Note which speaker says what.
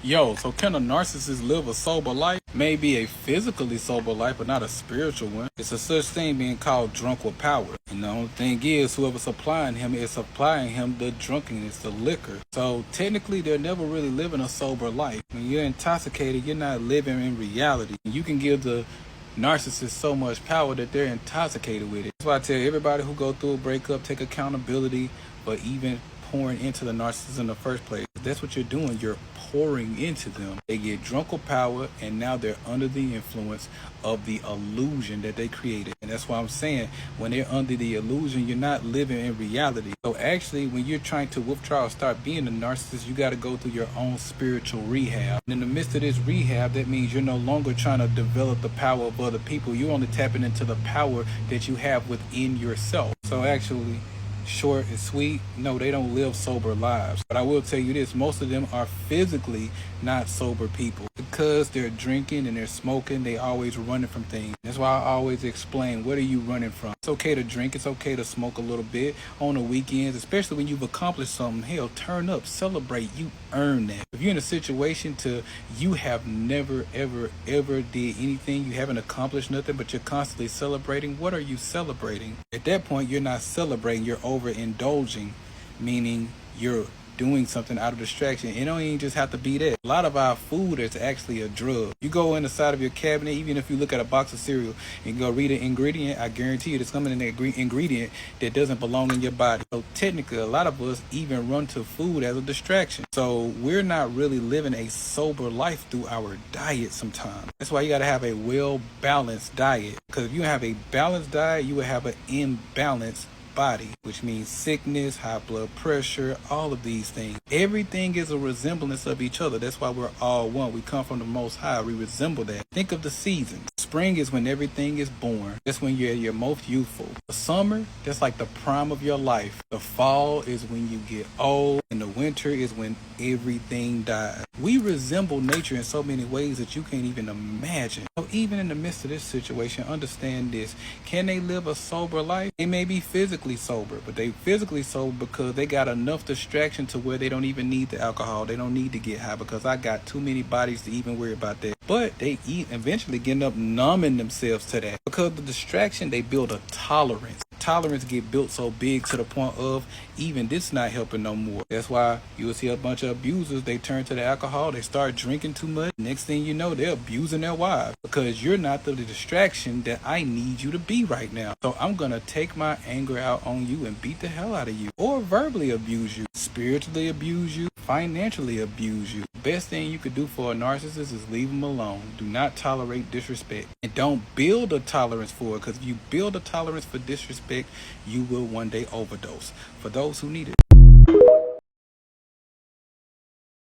Speaker 1: Yo, so can a narcissist live a sober life? Maybe a physically sober life, but not a spiritual one. It's a such thing being called drunk with power. And the only thing is, whoever's supplying him is supplying him the drunkenness, the liquor. So technically, they're never really living a sober life. When you're intoxicated, you're not living in reality. You can give the narcissists so much power that they're intoxicated with it. That's why I tell everybody who go through a breakup, take accountability for even pouring into the narcissist in the first place. That's what you're doing. You're pouring into them. They get drunk with power, and now they're under the influence of the illusion that they created. And that's why I'm saying, when they're under the illusion, you're not living in reality. So actually, when you're trying to withdraw or start being a narcissist, you got to go through your own spiritual rehab. And in the midst of this rehab, that means you're no longer trying to develop the power of other people. You're only tapping into the power that you have within yourself. So actually, short and sweet, no, they don't live sober lives. But I will tell you this, most of them are physically not sober people. Because they're drinking and they're smoking, they always running from things. That's why I always explain, what are you running from? It's okay to drink, it's okay to smoke a little bit on the weekends, especially when you've accomplished something. Hell, turn up, celebrate, you earn that. If you're in a situation to you have never ever did anything, you haven't accomplished nothing, but you're constantly celebrating, what are you celebrating? At that point, you're not celebrating, you're overindulging, meaning you're doing something out of distraction. It don't even just have to be that. A lot of our food is actually a drug. You go in the side of your cabinet, even if you look at a box of cereal and go read an ingredient, I guarantee you there's something in that ingredient that doesn't belong in your body. So technically, a lot of us even run to food as a distraction. So we're not really living a sober life through our diet sometimes. That's why you got to have a well-balanced diet. Because if you have a balanced diet, you will have an imbalanced body, which means sickness, high blood pressure, all of these things. Everything is a resemblance of each other. That's why we're all one. We come from the Most High. We resemble that. Think of the seasons. Spring is when everything is born. That's when you're most youthful. The summer, that's like the prime of your life. The fall is when you get old, and the winter is when everything dies. We resemble nature in so many ways that you can't even imagine. So even in the midst of this situation, understand this. Can they live a sober life? They may be physically sober, but they physically sober because they got enough distraction to where they don't even need the alcohol. They don't need to get high because I got too many bodies to even worry about that. But they eventually getting up numbing themselves to that. Because of the distraction, they build a tolerance. Tolerance get built so big to the point of even this not helping no more. That's why you will see a bunch of abusers. They turn to the alcohol. They start drinking too much. Next thing you know, they're abusing their wives because you're not the distraction that I need you to be right now. So I'm going to take my anger out on you and beat the hell out of you, or verbally abuse you, spiritually abuse you, financially abuse you. The best thing you could do for a narcissist is leave them alone. Do not tolerate disrespect, and don't build a tolerance for it, because if you build a tolerance for disrespect, you will one day overdose. For those who need it.